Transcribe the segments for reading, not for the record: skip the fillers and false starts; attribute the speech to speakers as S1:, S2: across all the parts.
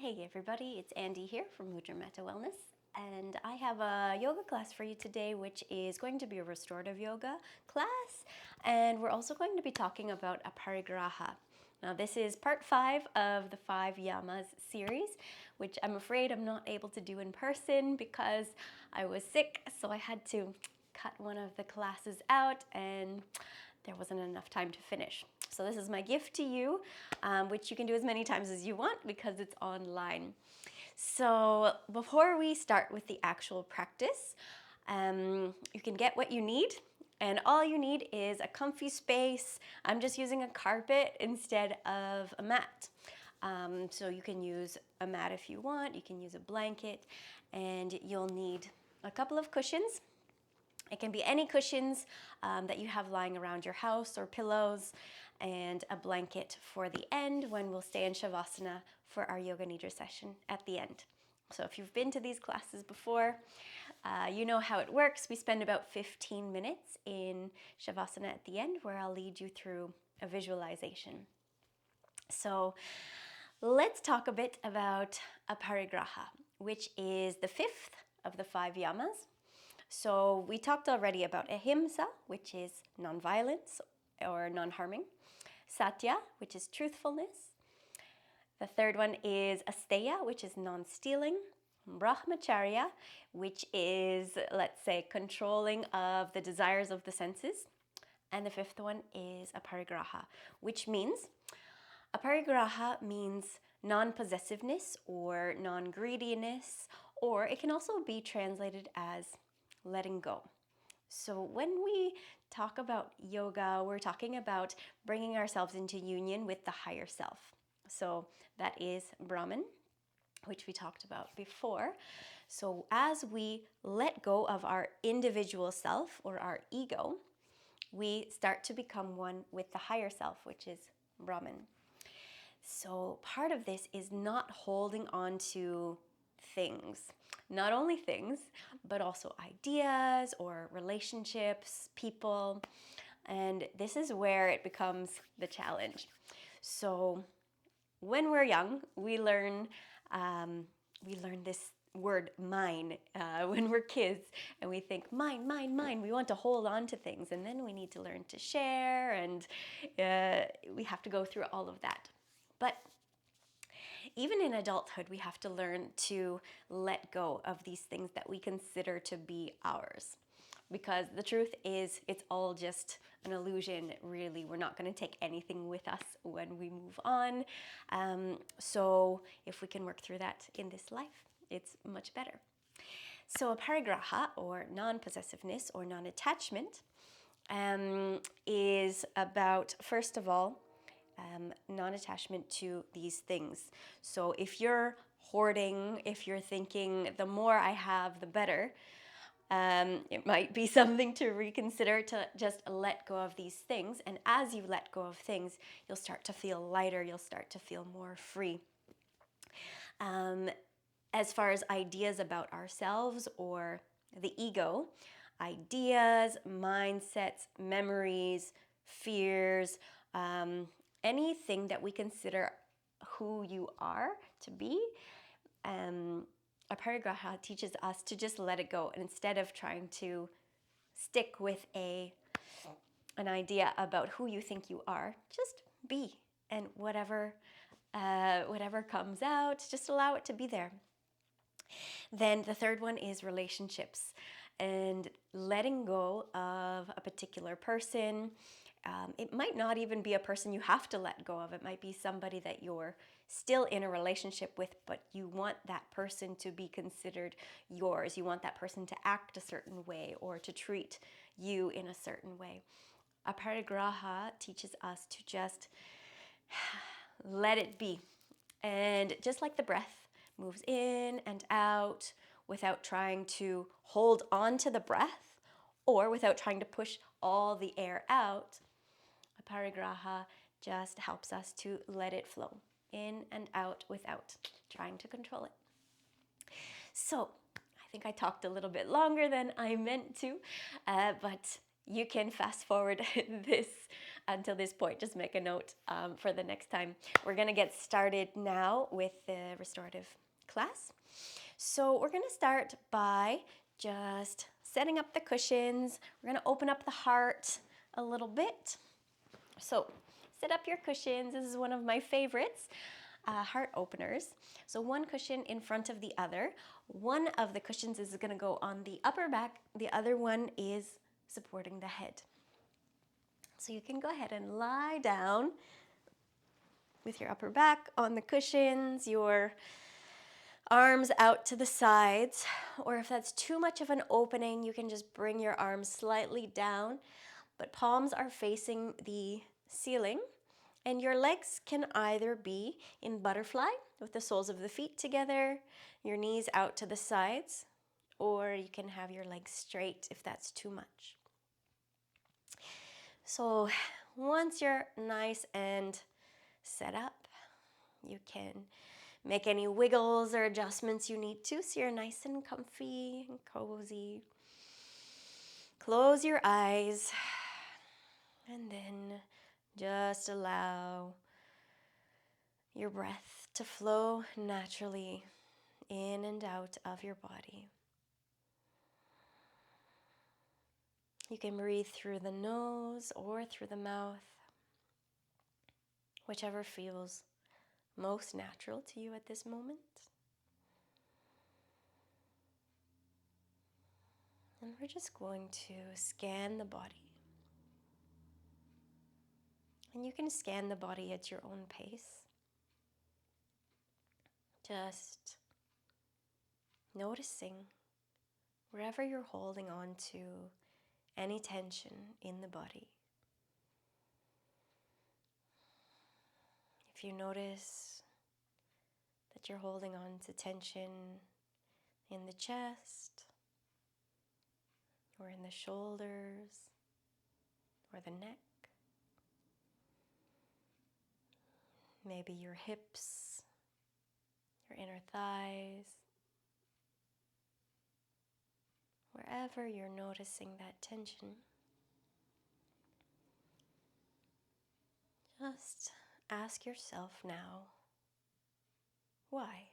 S1: Hey everybody, it's Andy here from Mudra Metta Wellness, and I have a yoga class for you today, which is going to be a restorative yoga class, and we're also going to be talking about Aparigraha. Now this is part 5 of the 5 yamas series, which I'm afraid I'm not able to do in person because I was sick, so I had to cut one of the classes out and there wasn't enough time to finish. So this is my gift to you, which you can do as many times as you want because it's online. So before we start with the actual practice, you can get what you need. And all you need is a comfy space. I'm just using a carpet instead of a mat. So you can use a mat if you want, you can use a blanket, and you'll need a couple of cushions. It can be any cushions that you have lying around your house or pillows, and a blanket for the end when we'll stay in Shavasana for our Yoga Nidra session at the end. So if you've been to these classes before, you know how it works. We spend about 15 minutes in Shavasana at the end where I'll lead you through a visualization. So let's talk a bit about Aparigraha, which is the 5th of the 5 yamas. So we talked already about ahimsa, which is non-violence or non-harming. Satya, which is truthfulness. The third one is asteya, which is non-stealing. Brahmacharya, which is, let's say, controlling of the desires of the senses. And the 5th one is aparigraha, which means, aparigraha means non-possessiveness or non-greediness, or it can also be translated as letting go. So when we talk about yoga, we're talking about bringing ourselves into union with the higher self. So that is Brahman, which we talked about before. So as we let go of our individual self or our ego, we start to become one with the higher self, which is Brahman. So part of this is not holding on to things. Not only things, but also ideas or relationships, people. And this is where it becomes the challenge. So when we're young, we learn this word mine when we're kids, and we think mine, mine, mine. We want to hold on to things, and then we need to learn to share, and we have to go through all of that. But even in adulthood, we have to learn to let go of these things that we consider to be ours. Because the truth is, it's all just an illusion, really. We're not going to take anything with us when we move on. So if we can work through that in this life, it's much better. So aparigraha, or non-possessiveness or non-attachment, is about, first of all, non-attachment to these things. So if you're hoarding, if you're thinking the more I have, the better, it might be something to reconsider, to just let go of these things. And as you let go of things, you'll start to feel lighter, you'll start to feel more free. As far as ideas about ourselves or the ego, ideas, mindsets, memories, fears, anything that we consider who you are to be, Aparigraha teaches us to just let it go, and instead of trying to stick with an idea about who you think you are, just be, and whatever comes out, just allow it to be there. Then the third one is relationships, and letting go of a particular person. It might not even be a person you have to let go of. It might be somebody that you're still in a relationship with, but you want that person to be considered yours. You want that person to act a certain way or to treat you in a certain way. Aparigraha teaches us to just let it be. And just like the breath moves in and out without trying to hold on to the breath or without trying to push all the air out, Aparigraha just helps us to let it flow in and out without trying to control it. So I think I talked a little bit longer than I meant to, but you can fast forward this until this point, just make a note for the next time. We're going to get started now with the restorative class. So we're going to start by just setting up the cushions. We're going to open up the heart a little bit. So set up your cushions. This is one of my favorites, heart openers. So one cushion in front of the other. One of the cushions is going to go on the upper back. The other one is supporting the head. So you can go ahead and lie down with your upper back on the cushions, your arms out to the sides, or if that's too much of an opening, you can just bring your arms slightly down, but palms are facing the ceiling, and your legs can either be in butterfly with the soles of the feet together, your knees out to the sides, or you can have your legs straight if that's too much. So once you're nice and set up, you can make any wiggles or adjustments you need to so you're nice and comfy and cozy. Close your eyes and then just allow your breath to flow naturally in and out of your body. You can breathe through the nose or through the mouth, whichever feels most natural to you at this moment. And we're just going to scan the body. And you can scan the body at your own pace. Just noticing wherever you're holding on to any tension in the body. If you notice that you're holding on to tension in the chest, or in the shoulders, or the neck, maybe your hips, your inner thighs, wherever you're noticing that tension, just ask yourself now, why?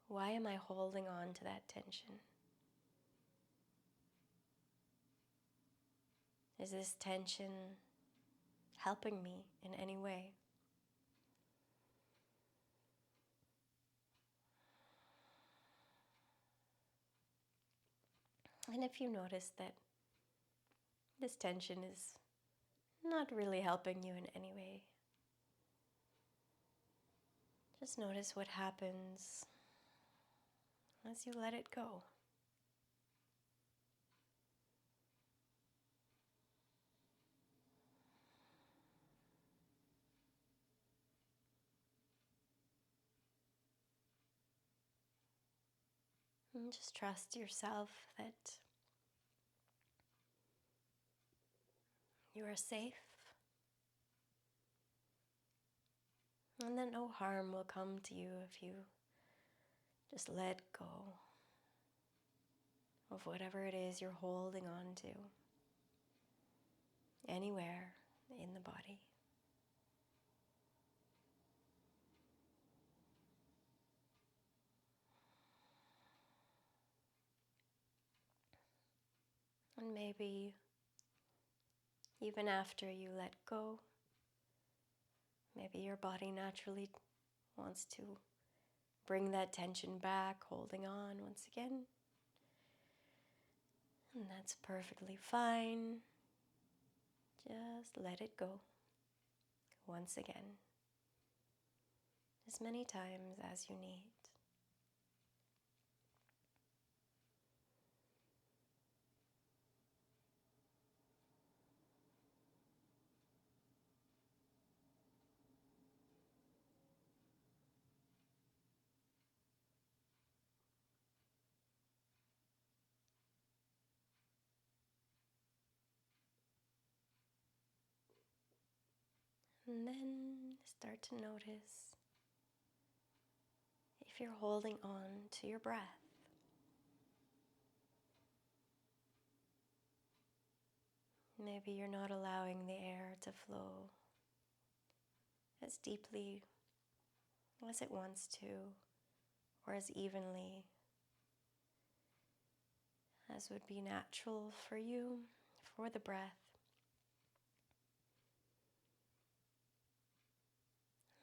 S1: Why am I holding on to that tension? Is this tension helping me in any way? And if you notice that this tension is not really helping you in any way, just notice what happens as you let it go. And just trust yourself that you are safe and that no harm will come to you if you just let go of whatever it is you're holding on to anywhere in the body. And maybe even after you let go, maybe your body naturally wants to bring that tension back, holding on once again. And that's perfectly fine. Just let it go once again, as many times as you need. And then start to notice if you're holding on to your breath. Maybe you're not allowing the air to flow as deeply as it wants to, or as evenly as would be natural for you, for the breath.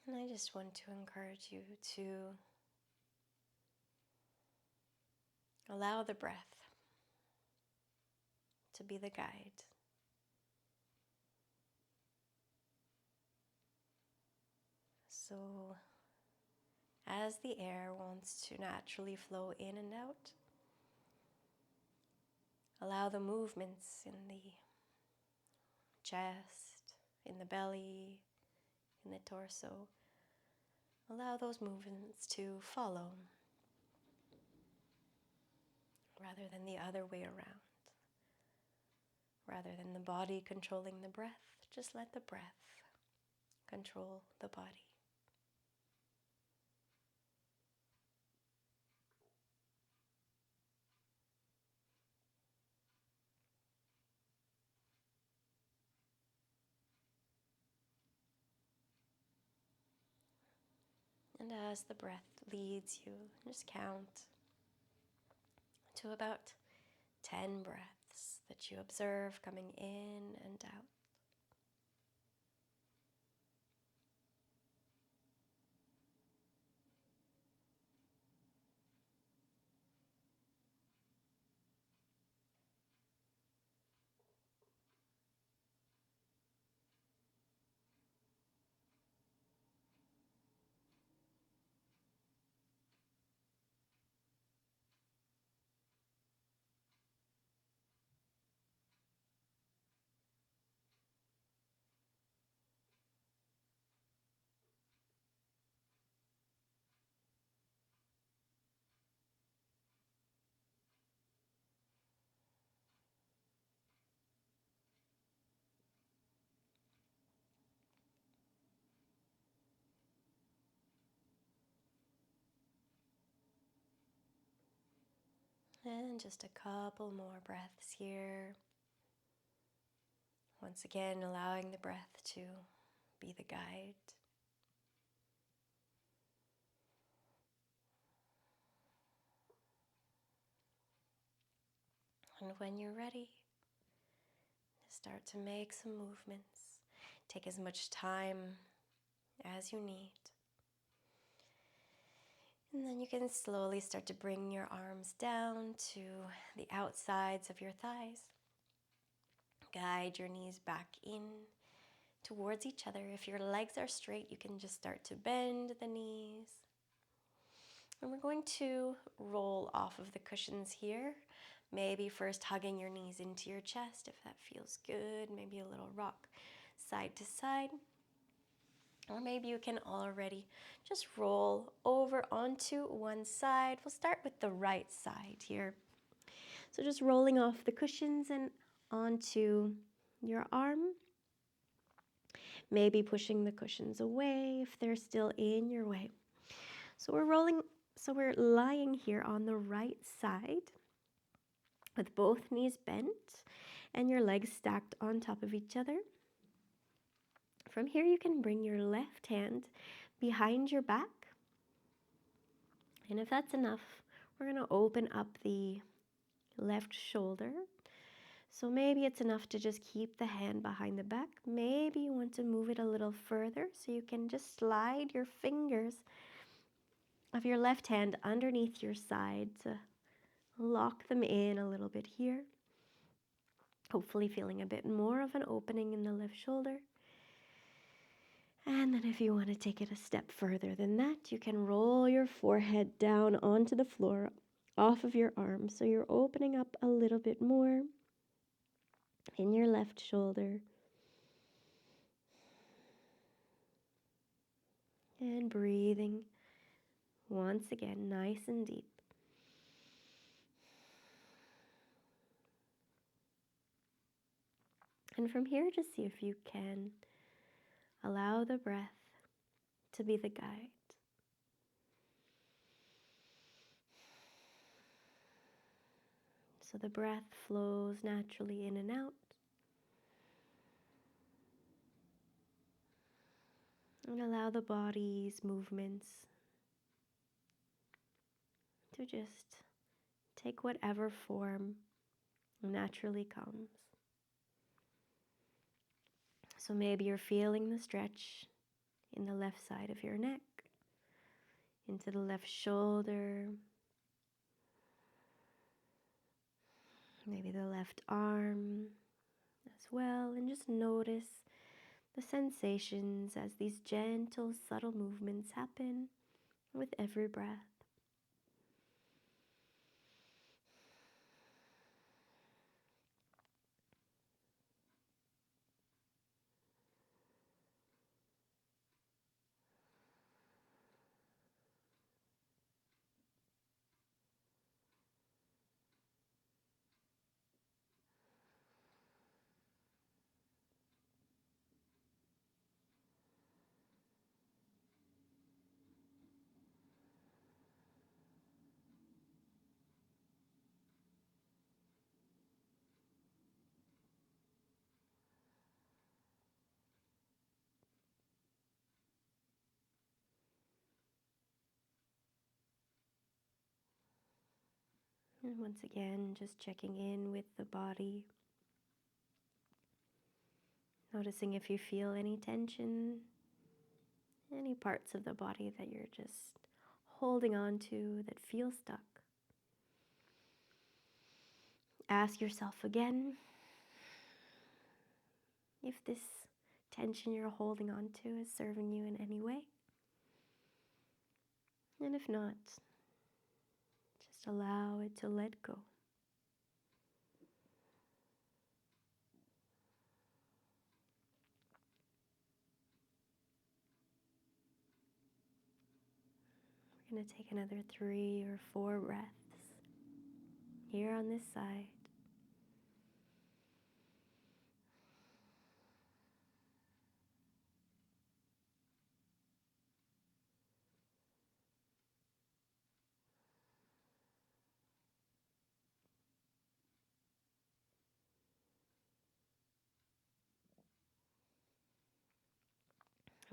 S1: And I just want to encourage you to allow the breath to be the guide. So, as the air wants to naturally flow in and out, allow the movements in the chest, in the belly, in the torso. Allow those movements to follow rather than the other way around. Rather than the body controlling the breath, just let the breath control the body. And as the breath leads you, just count to about 10 breaths that you observe coming in and out. And just a couple more breaths here. Once again, allowing the breath to be the guide. And when you're ready, start to make some movements. Take as much time as you need. And then you can slowly start to bring your arms down to the outsides of your thighs. Guide your knees back in towards each other. If your legs are straight, you can just start to bend the knees. And we're going to roll off of the cushions here. Maybe first hugging your knees into your chest if that feels good. Maybe a little rock side to side. Or maybe you can already just roll over onto one side. We'll start with the right side here. So just rolling off the cushions and onto your arm. Maybe pushing the cushions away if they're still in your way. So we're lying here on the right side with both knees bent and your legs stacked on top of each other. From here, you can bring your left hand behind your back. And if that's enough, we're going to open up the left shoulder. So maybe it's enough to just keep the hand behind the back. Maybe you want to move it a little further so you can just slide your fingers of your left hand underneath your side to lock them in a little bit here. Hopefully feeling a bit more of an opening in the left shoulder. And then if you want to take it a step further than that, you can roll your forehead down onto the floor off of your arm. So you're opening up a little bit more in your left shoulder. And breathing once again, nice and deep. And from here, just see if you can allow the breath to be the guide. So the breath flows naturally in and out. And allow the body's movements to just take whatever form naturally comes. So maybe you're feeling the stretch in the left side of your neck, into the left shoulder, maybe the left arm as well, and just notice the sensations as these gentle, subtle movements happen with every breath. And once again, just checking in with the body, noticing if you feel any tension, any parts of the body that you're just holding on to that feel stuck. Ask yourself again if this tension you're holding on to is serving you in any way. And if not, just allow it to let go. We're going to take another 3 or 4 breaths here on this side.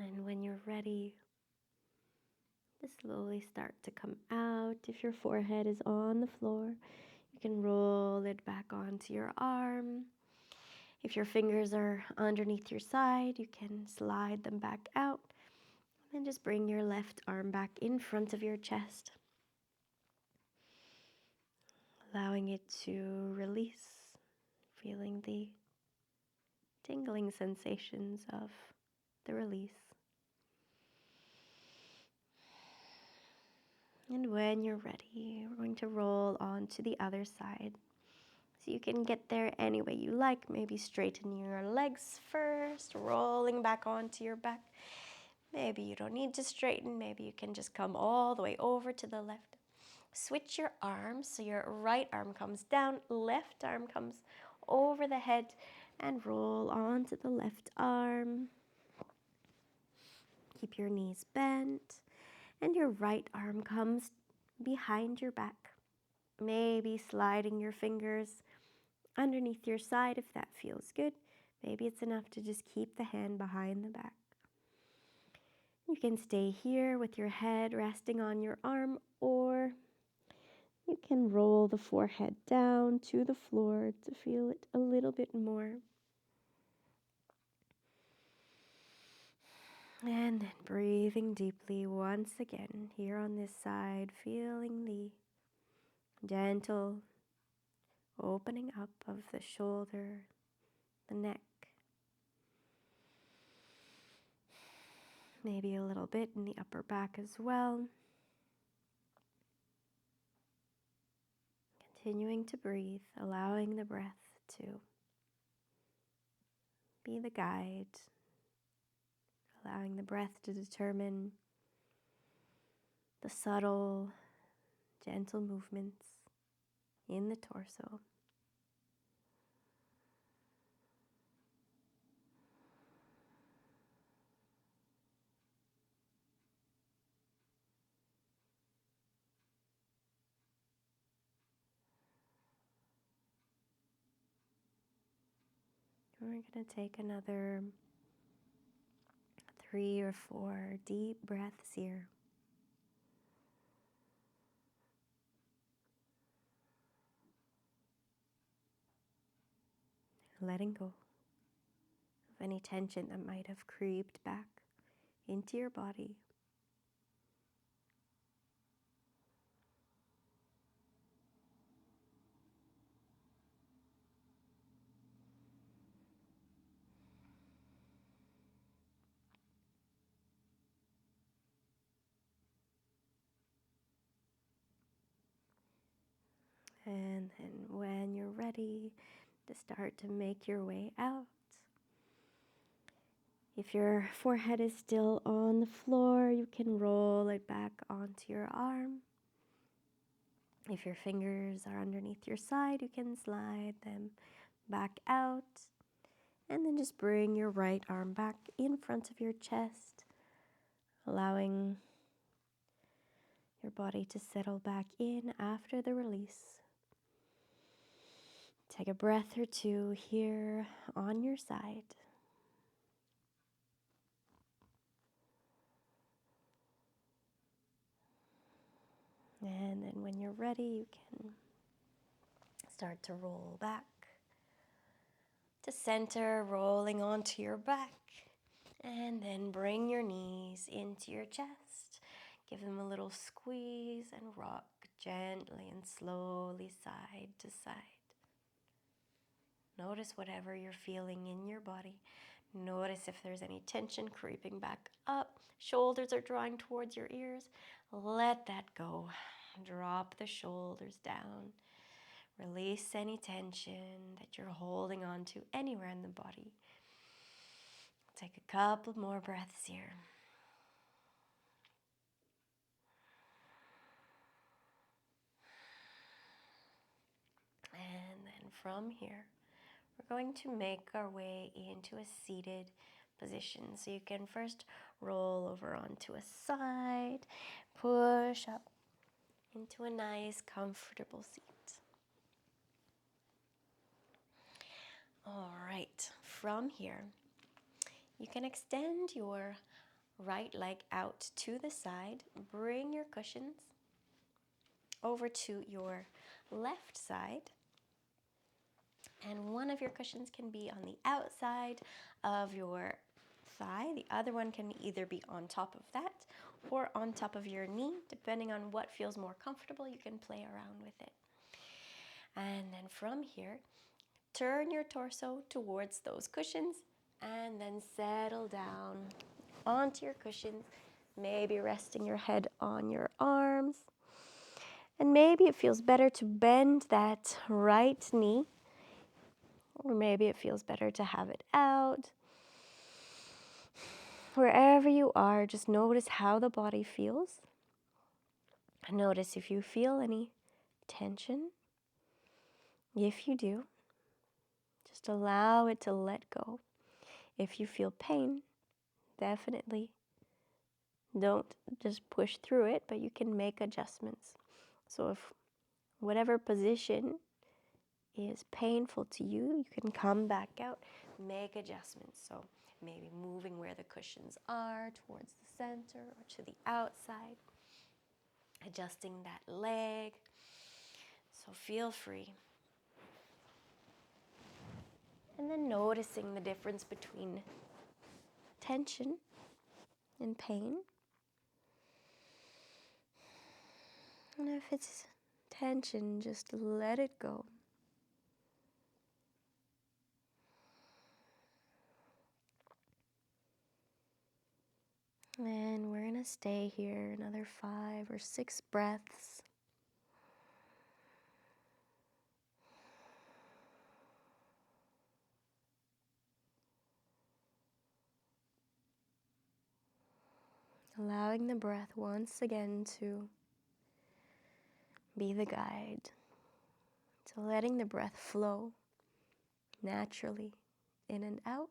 S1: And when you're ready, just slowly start to come out. If your forehead is on the floor, you can roll it back onto your arm. If your fingers are underneath your side, you can slide them back out. And just bring your left arm back in front of your chest, allowing it to release, feeling the tingling sensations of the release. And when you're ready, we're going to roll on to the other side. So you can get there any way you like. Maybe straighten your legs first, rolling back onto your back. Maybe you don't need to straighten. Maybe you can just come all the way over to the left. Switch your arms, so your right arm comes down, left arm comes over the head, and roll onto the left arm. Keep your knees bent, and your right arm comes behind your back. Maybe sliding your fingers underneath your side if that feels good. Maybe it's enough to just keep the hand behind the back. You can stay here with your head resting on your arm, or you can roll the forehead down to the floor to feel it a little bit more. And then breathing deeply once again here on this side, feeling the gentle opening up of the shoulder, the neck, maybe a little bit in the upper back as well. Continuing to breathe, allowing the breath to be the guide, allowing the breath to determine the subtle, gentle movements in the torso. We're going to take another 3 or 4 deep breaths here. Letting go of any tension that might have creeped back into your body. And then when you're ready to start to make your way out, if your forehead is still on the floor, you can roll it back onto your arm. If your fingers are underneath your side, you can slide them back out. And then just bring your right arm back in front of your chest, allowing your body to settle back in after the release. Take a breath or two here on your side. And then when you're ready, you can start to roll back to center, rolling onto your back. And then bring your knees into your chest. Give them a little squeeze and rock gently and slowly side to side. Notice whatever you're feeling in your body. Notice if there's any tension creeping back up. Shoulders are drawing towards your ears. Let that go. Drop the shoulders down. Release any tension that you're holding on to anywhere in the body. Take a couple more breaths here. And then from here, we're going to make our way into a seated position. So you can first roll over onto a side, push up into a nice, comfortable seat. All right, from here, you can extend your right leg out to the side. Bring your cushions over to your left side. And one of your cushions can be on the outside of your thigh. The other one can either be on top of that or on top of your knee. Depending on what feels more comfortable, you can play around with it. And then from here, turn your torso towards those cushions and then settle down onto your cushions, maybe resting your head on your arms. And maybe it feels better to bend that right knee, or maybe it feels better to have it out. Wherever you are, just notice how the body feels. Notice if you feel any tension. If you do, just allow it to let go. If you feel pain, definitely don't just push through it, but you can make adjustments. So if whatever position is painful to you, you can come back out, make adjustments. So maybe moving where the cushions are towards the center or to the outside, adjusting that leg. So feel free. And then noticing the difference between tension and pain. And if it's tension, just let it go. And we're going to stay here another 5 or 6 breaths. Allowing the breath once again to be the guide. So letting the breath flow naturally in and out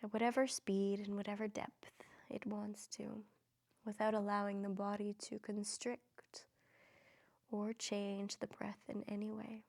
S1: at whatever speed and whatever depth it wants to, without allowing the body to constrict or change the breath in any way.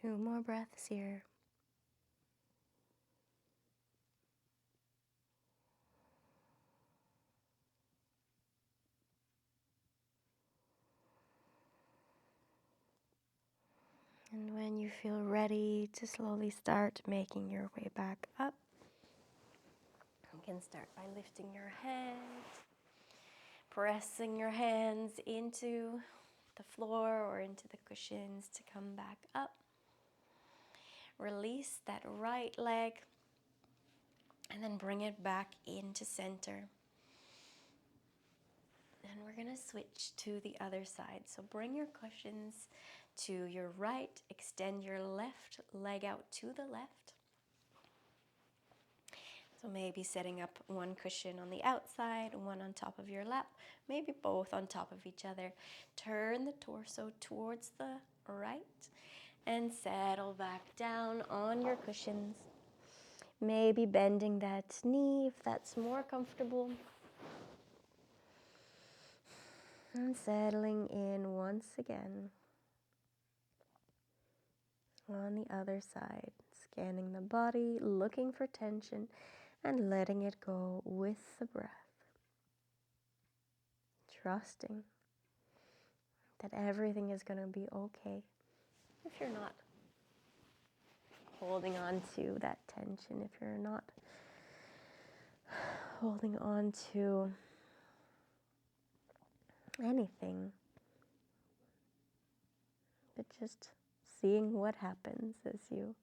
S1: 2 more breaths here. And when you feel ready to slowly start making your way back up, you can start by lifting your head, pressing your hands into the floor or into the cushions to come back up. Release that right leg and then bring it back into center. And we're going to switch to the other side. So bring your cushions to your right, extend your left leg out to the left. So maybe setting up one cushion on the outside, one on top of your lap, maybe both on top of each other. Turn the torso towards the right and settle back down on your cushions. Maybe bending that knee if that's more comfortable. And settling in once again on the other side, scanning the body, looking for tension, and letting it go with the breath. Trusting that everything is going to be okay if you're not holding on to that tension, if you're not holding on to anything, but just seeing what happens as you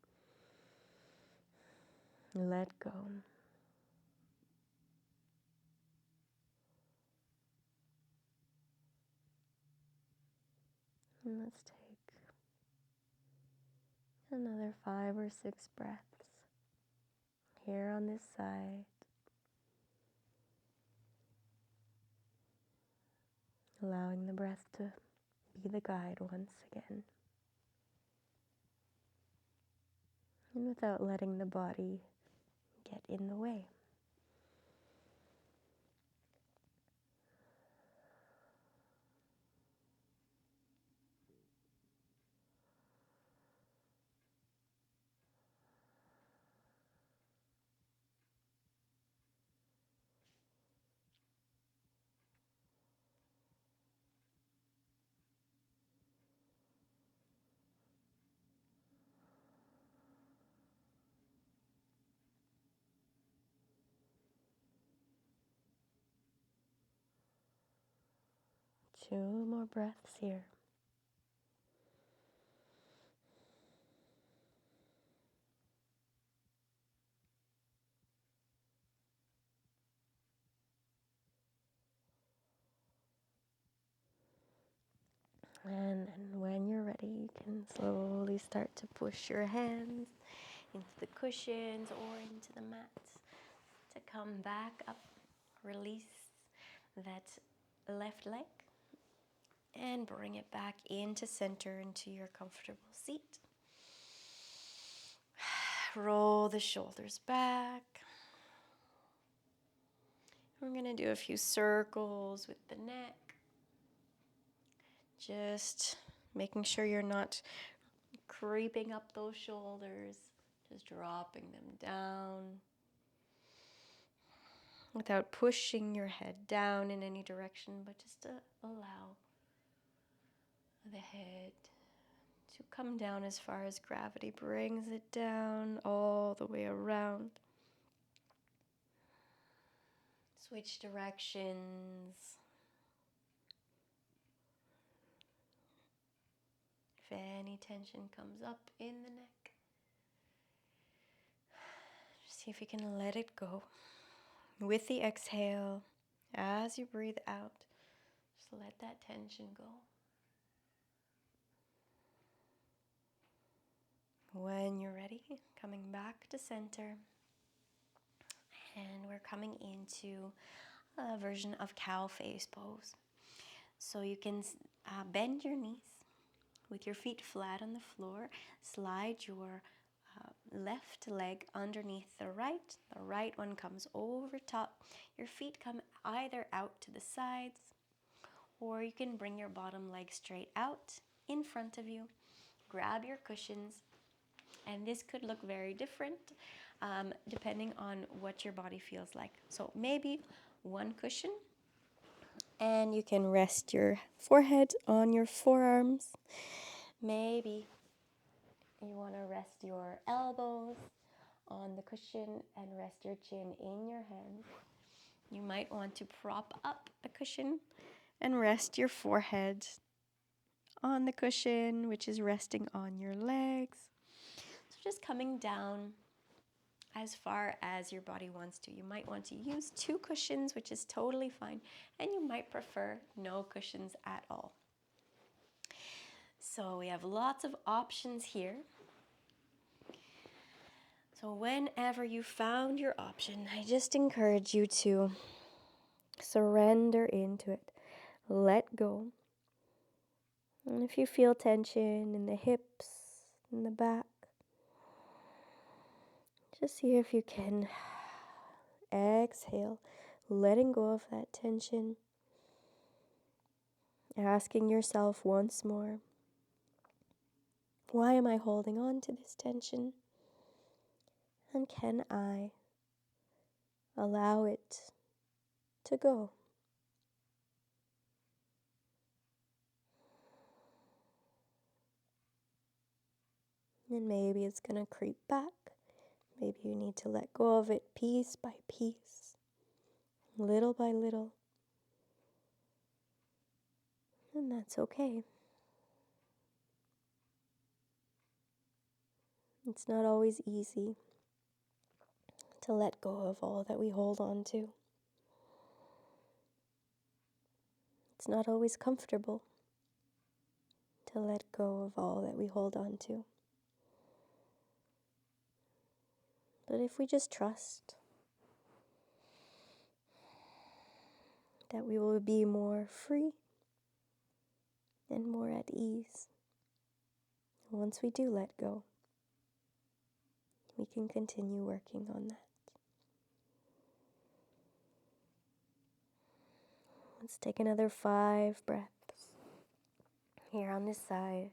S1: let go. And let's take another 5 or 6 breaths here on this side. Allowing the breath to be the guide once again. And without letting the body get in the way. Two more breaths here. And when you're ready, you can slowly start to push your hands into the cushions or into the mats to come back up. Release that left leg and bring it back into center, into your comfortable seat. Roll the shoulders back. We're going to do a few circles with the neck. Just making sure you're not creeping up those shoulders, just dropping them down without pushing your head down in any direction, but just to allow the head to come down as far as gravity brings it down all the way around. Switch directions. If any tension comes up in the neck, just see if you can let it go. With the exhale, as you breathe out, just let that tension go. When you're ready, coming back to center, and we're coming into a version of cow face pose. So you can bend your knees with your feet flat on the floor. Slide your left leg underneath the right one comes over top. Your feet come either out to the sides, or you can bring your bottom leg straight out in front of you. Grab your cushions And this could look very different depending on what your body feels like. So maybe one cushion, and you can rest your forehead on your forearms. Maybe you want to rest your elbows on the cushion and rest your chin in your hands. You might want to prop up the cushion and rest your forehead on the cushion, which is resting on your legs. So just coming down as far as your body wants to. You might want to use 2 cushions, which is totally fine, and you might prefer no cushions at all. So we have lots of options here. So whenever you found your option, I just encourage you to surrender into it. Let go. And if you feel tension in the hips, in the back, just see if you can exhale, letting go of that tension. Asking yourself once more, why am I holding on to this tension? And can I allow it to go? And maybe it's going to creep back. Maybe you need to let go of it piece by piece, little by little. And that's okay. It's not always easy to let go of all that we hold on to. It's not always comfortable to let go of all that we hold on to. But if we just trust that we will be more free and more at ease once we do let go, we can continue working on that. Let's take another 5 breaths here on this side.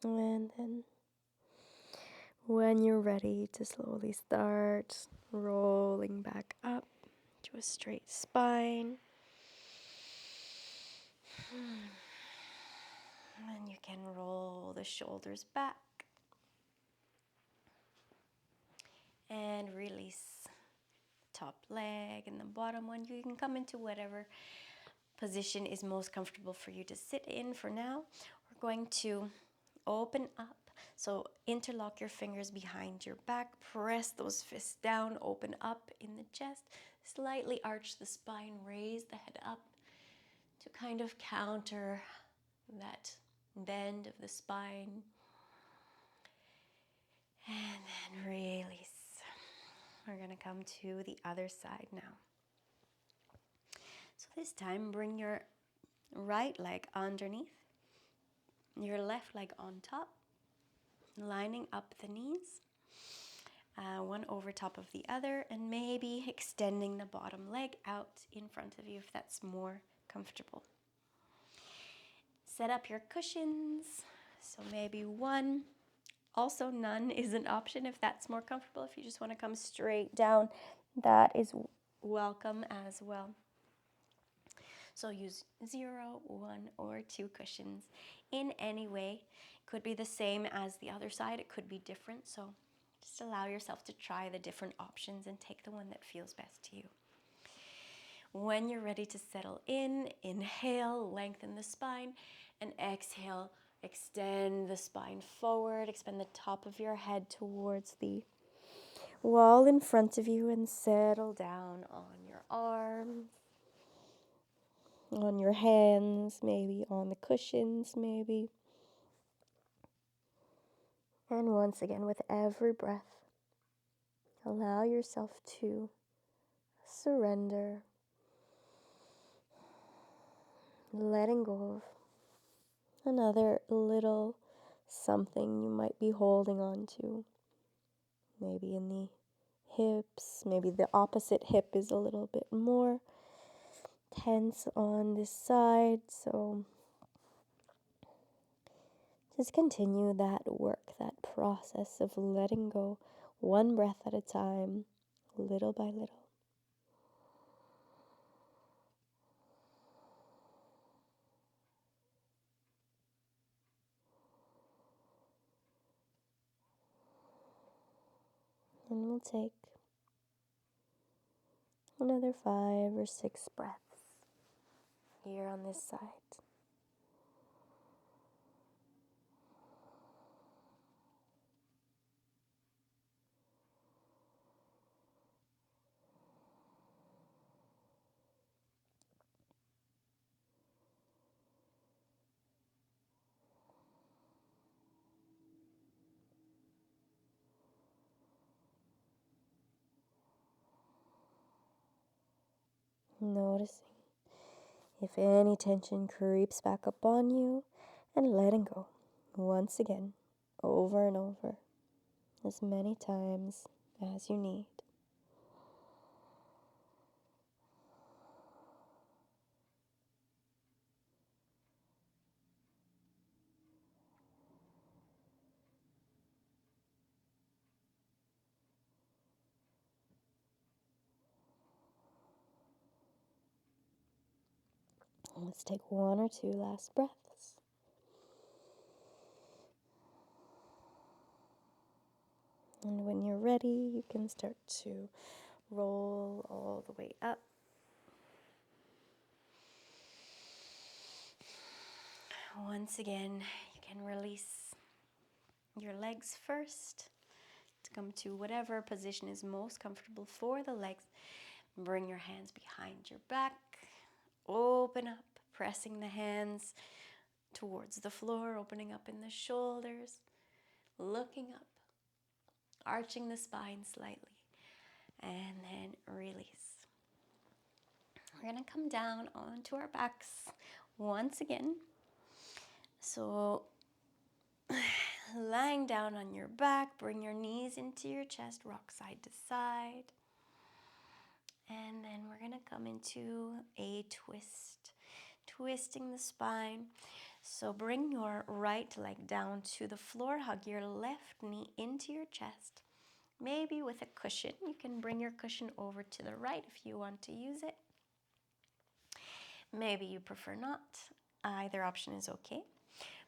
S1: And then when you're ready to slowly start rolling back up to a straight spine, and you can roll the shoulders back and release the top leg and the bottom one. You can come into whatever position is most comfortable for you to sit in for now. We're going to open up. So interlock your fingers behind your back, press those fists down, open up in the chest, slightly arch the spine, raise the head up to kind of counter that bend of the spine. And then release. We're going to come to the other side now. So this time, bring your right leg underneath, your left leg on top, lining up the knees, one over top of the other, and maybe extending the bottom leg out in front of you if that's more comfortable. Set up your cushions, so maybe one. Also, none is an option if that's more comfortable. If you just want to come straight down, that is welcome as well. So use 0, 1, or 2 cushions in any way. Could be the same as the other side. It could be different. So just allow yourself to try the different options and take the one that feels best to you. When you're ready to settle in, inhale, lengthen the spine, and exhale, extend the spine forward, extend the top of your head towards the wall in front of you, and settle down on your arms, on your hands, maybe on the cushions, maybe. And once again, with every breath, allow yourself to
S2: surrender, letting go of another little something you might be holding on to. Maybe in the hips, maybe the opposite hip is a little bit more tense on this side, so just continue that work, that process of letting go one breath at a time, little by little. And we'll take another 5 or 6 breaths here on this side. Noticing if any tension creeps back up on you and letting go once again, over and over, as many times as you need. Let's take 1 or 2 last breaths. And when you're ready, you can start to roll all the way up. Once again, you can release your legs first to come to whatever position is most comfortable for the legs. Bring your hands behind your back. Open up, pressing the hands towards the floor, opening up in the shoulders, looking up, arching the spine slightly, and then release. We're going to come down onto our backs once again. So lying down on your back, bring your knees into your chest, rock side to side. And then we're going to come into a twist, twisting the spine. So bring your right leg down to the floor, hug your left knee into your chest. Maybe with a cushion. You can bring your cushion over to the right if you want to use it. Maybe you prefer not. Either option is okay.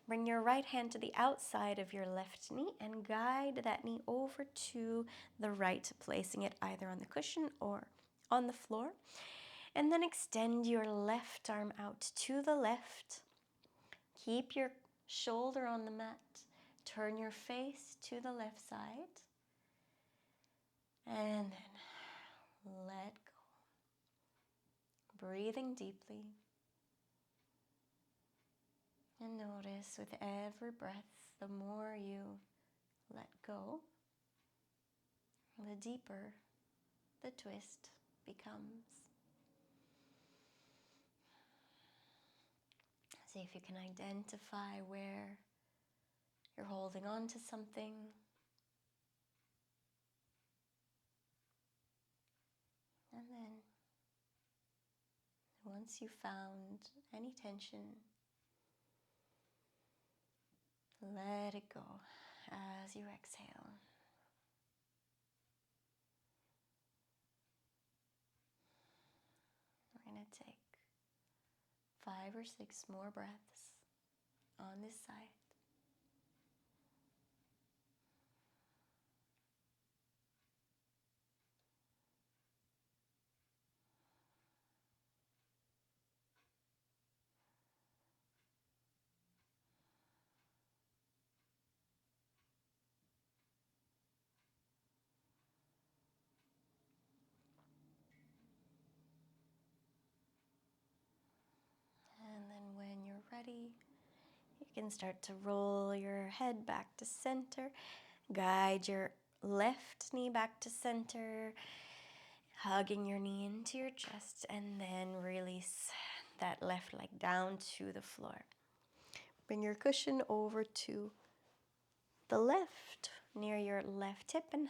S2: Bring your right hand to the outside of your left knee and guide that knee over to the right, placing it either on the cushion or on the floor. And then extend your left arm out to the left. Keep your shoulder on the mat. Turn your face to the left side. And then let go. Breathing deeply. And notice with every breath, the more you let go, the deeper the twist becomes. See if you can identify where you're holding on to something. And then, once you've found any tension, let it go as you exhale. We're going to take 5 or 6 more breaths on this side. And then when you're ready, you can start to roll your head back to center. Guide your left knee back to center. Hugging your knee into your chest, and then release that left leg down to the floor. Bring your cushion over to the left, near your left hip, and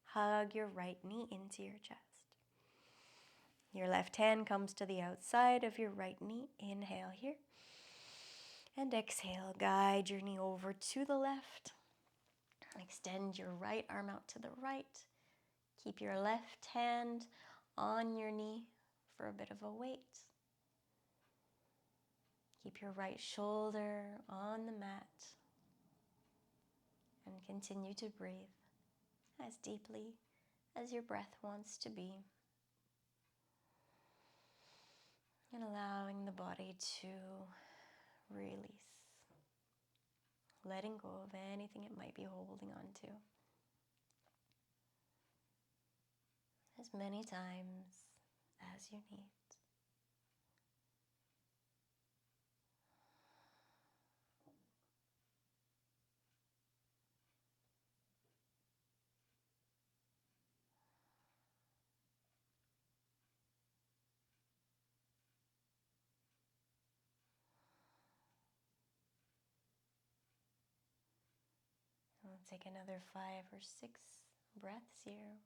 S2: hug your right knee into your chest. Your left hand comes to the outside of your right knee. Inhale here. And exhale, guide your knee over to the left. Extend your right arm out to the right. Keep your left hand on your knee for a bit of a weight. Keep your right shoulder on the mat. And continue to breathe as deeply as your breath wants to be. And allowing the body to release. Letting go of anything it might be holding on to. As many times as you need. We'll take another 5 or 6 breaths here.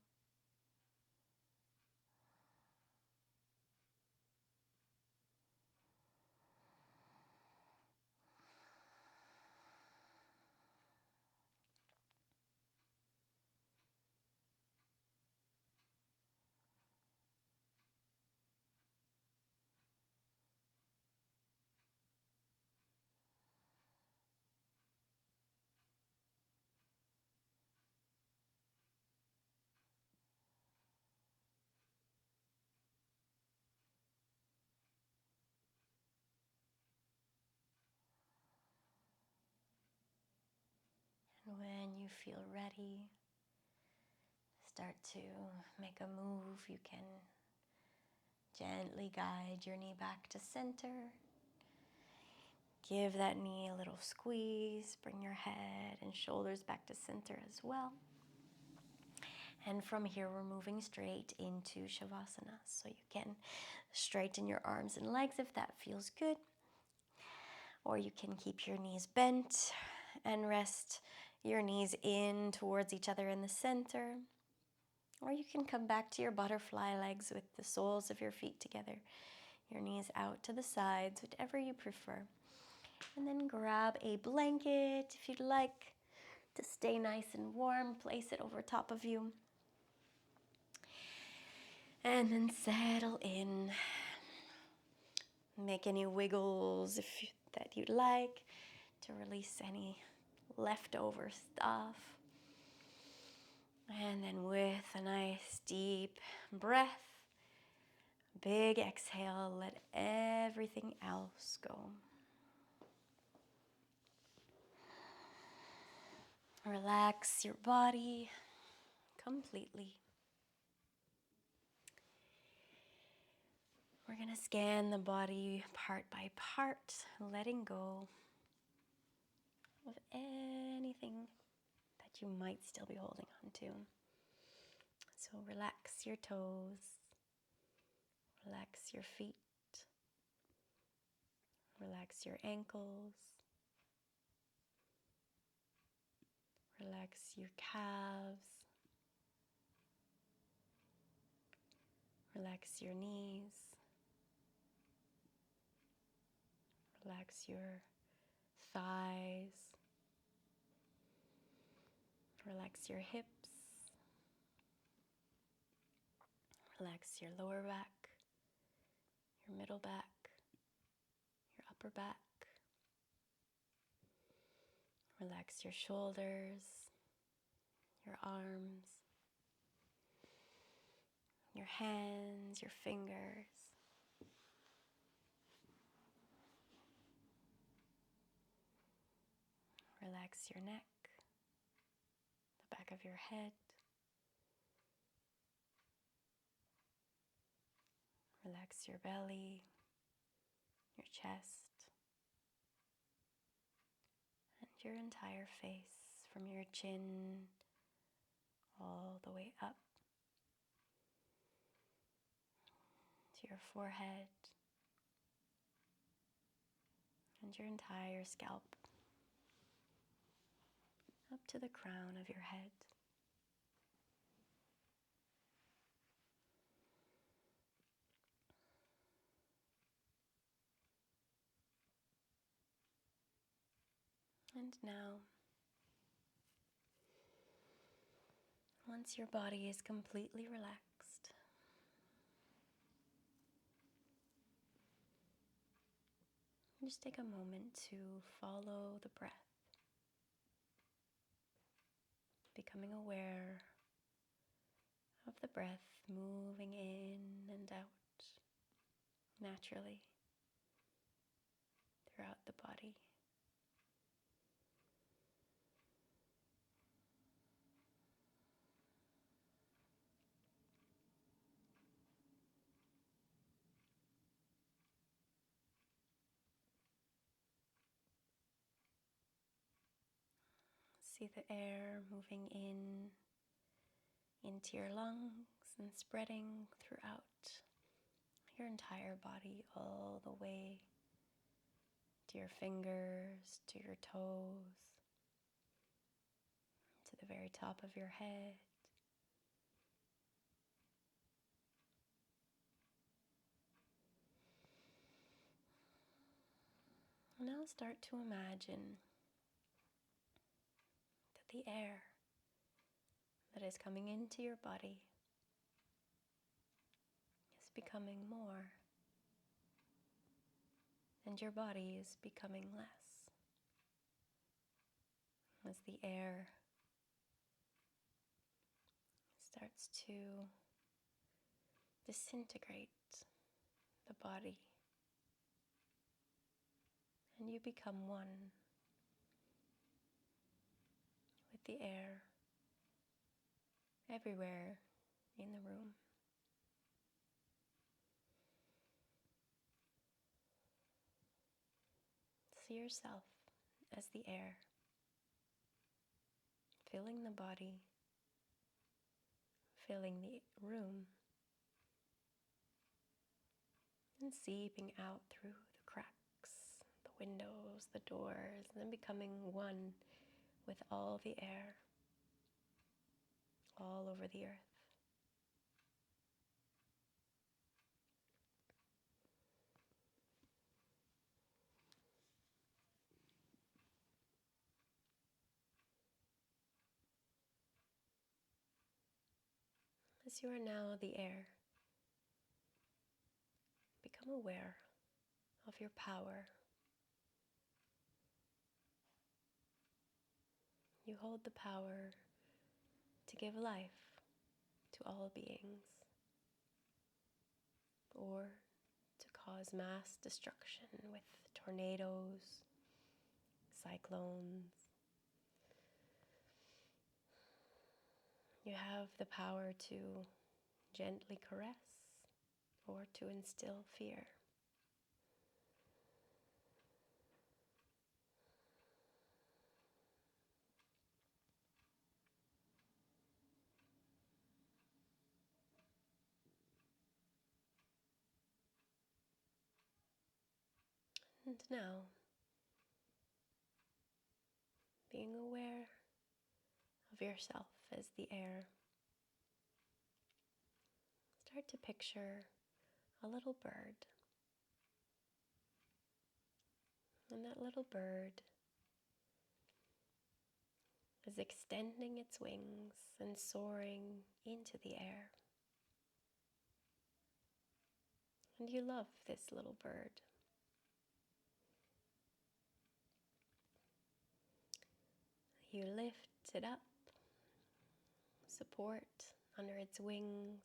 S2: And when you feel ready, start to make a move. You can gently guide your knee back to center. Give that knee a little squeeze. Bring your head and shoulders back to center as well. And from here, we're moving straight into Shavasana. So you can straighten your arms and legs if that feels good. Or you can keep your knees bent and rest your knees in towards each other in the center. Or you can come back to your butterfly legs with the soles of your feet together. Your knees out to the sides, whatever you prefer. And then grab a blanket if you'd like to stay nice and warm. Place it over top of you. And then settle in. Make any wiggles that you'd like to release any leftover stuff. And then with a nice deep breath, big exhale, let everything else go. Relax your body completely. We're going to scan the body part by part, letting go of anything that you might still be holding on to. So relax your toes, relax your feet, relax your ankles, relax your calves, relax your knees, relax your thighs, relax your hips, relax your lower back, your middle back, your upper back. Relax your shoulders, your arms, your hands, your fingers. Relax your neck, the back of your head. Relax your belly, your chest, and your entire face from your chin all the way up. to your forehead and your entire scalp, up to the crown of your head. And now, once your body is completely relaxed, just take a moment to follow the breath, becoming aware of the breath moving in and out naturally throughout the body. See the air moving in into your lungs and spreading throughout your entire body, all the way to your fingers, to your toes, to the very top of your head. Now start to imagine that the air that is coming into your body is becoming more, and your body is becoming less. As the air starts to disintegrate the body, and you become one with the air everywhere in the room. See yourself as the air, filling the body, filling the room, and seeping out through the cracks, the windows, the doors, and then becoming one with all the air all over the earth. As you are now the air, become aware of your power. You hold the power to give life to all beings, or to cause mass destruction with tornadoes, cyclones. You have the power to gently caress or to instill fear. And now, being aware of yourself as the air, start to picture a little bird. And that little bird is extending its wings and soaring into the air. And you love this little bird. You lift it up, support under its wings,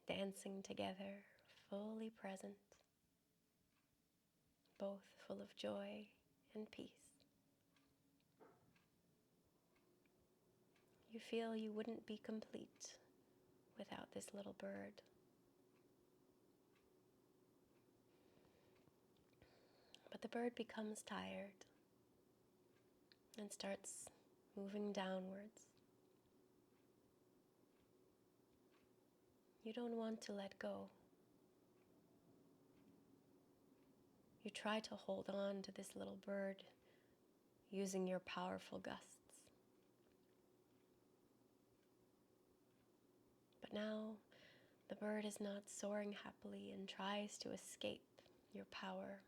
S2: dancing together, fully present, both full of joy and peace. You feel you wouldn't be complete without this little bird. But the bird becomes tired and starts moving downwards. You don't want to let go. You try to hold on to this little bird using your powerful gusts. But now the bird is not soaring happily and tries to escape your power.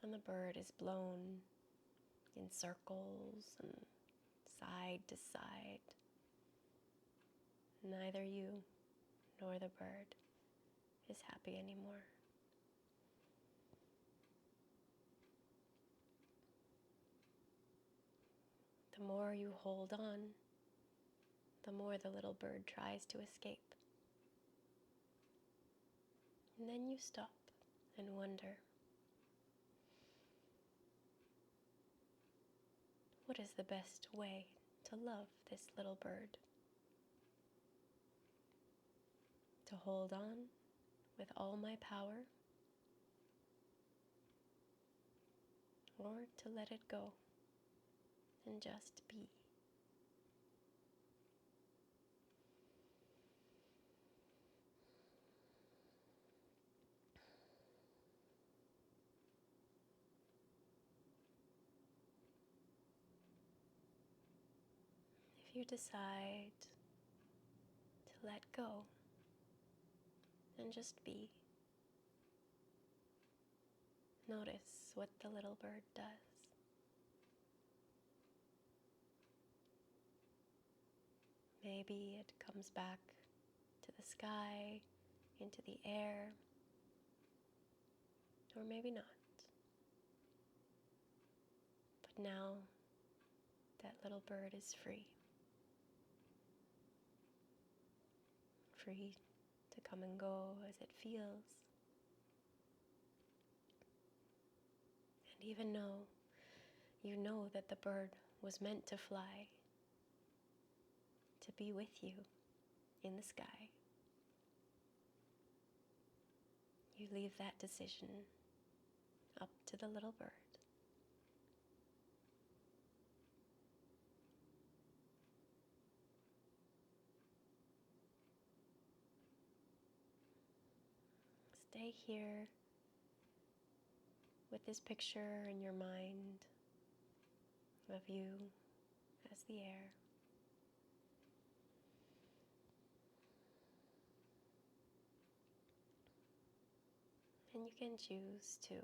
S2: And the bird is blown in circles and side to side. Neither you nor the bird is happy anymore. The more you hold on, the more the little bird tries to escape. And then you stop and wonder, what is the best way to love this little bird? To hold on with all my power, or to let it go and just be? If you decide to let go and just be, notice what the little bird does. Maybe it comes back to the sky, into the air, or maybe not. But now that little bird is free. Free to come and go as it feels. And even though you know that the bird was meant to fly, to be with you in the sky, you leave that decision up to the little bird. Stay here with this picture in your mind of you as the air. And you can choose to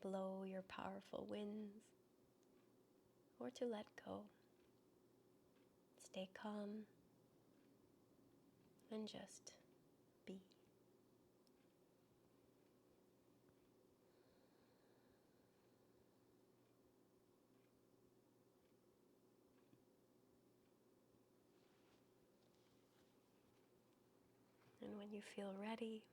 S2: blow your powerful winds or to let go. Stay calm and just be. And when you feel ready,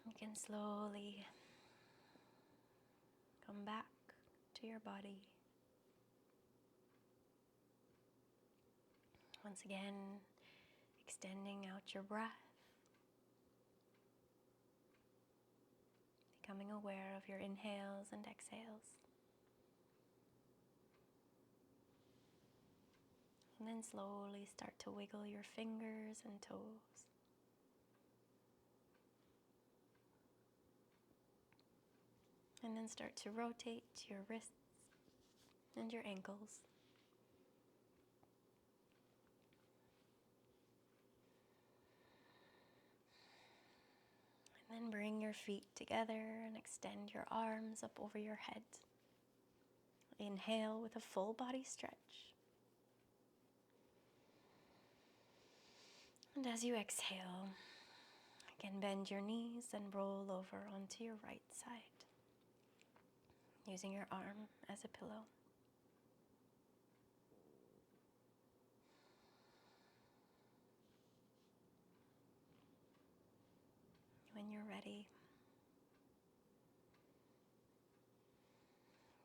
S2: you can slowly come back to your body. Once again, extending out your breath, becoming aware of your inhales and exhales. And then slowly start to wiggle your fingers and toes. And then start to rotate your wrists and your ankles. And then bring your feet together and extend your arms up over your head. Inhale with a full body stretch. And as you exhale, again bend your knees and roll over onto your right side, using your arm as a pillow. When you're ready,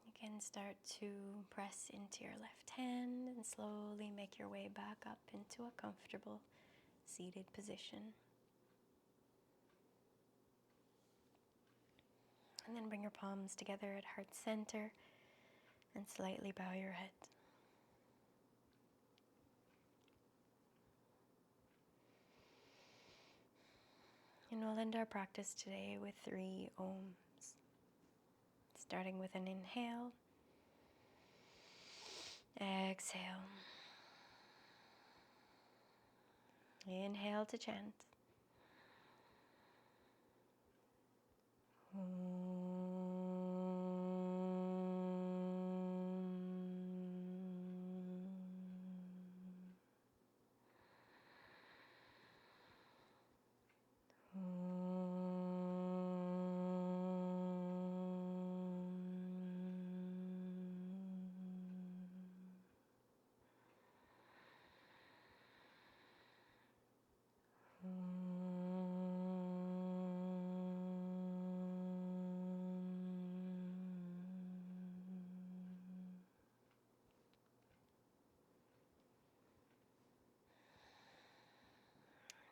S2: you can start to press into your left hand and slowly make your way back up into a comfortable seated position. And then bring your palms together at heart center and slightly bow your head. And we'll end our practice today with 3 Oms. Starting with an inhale, exhale. Inhale to chant.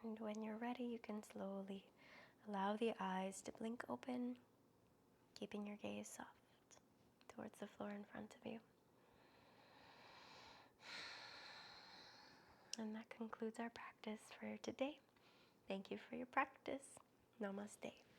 S2: And when you're ready, you can slowly allow the eyes to blink open, keeping your gaze soft towards the floor in front of you. And that concludes our practice for today. Thank you for your practice. Namaste.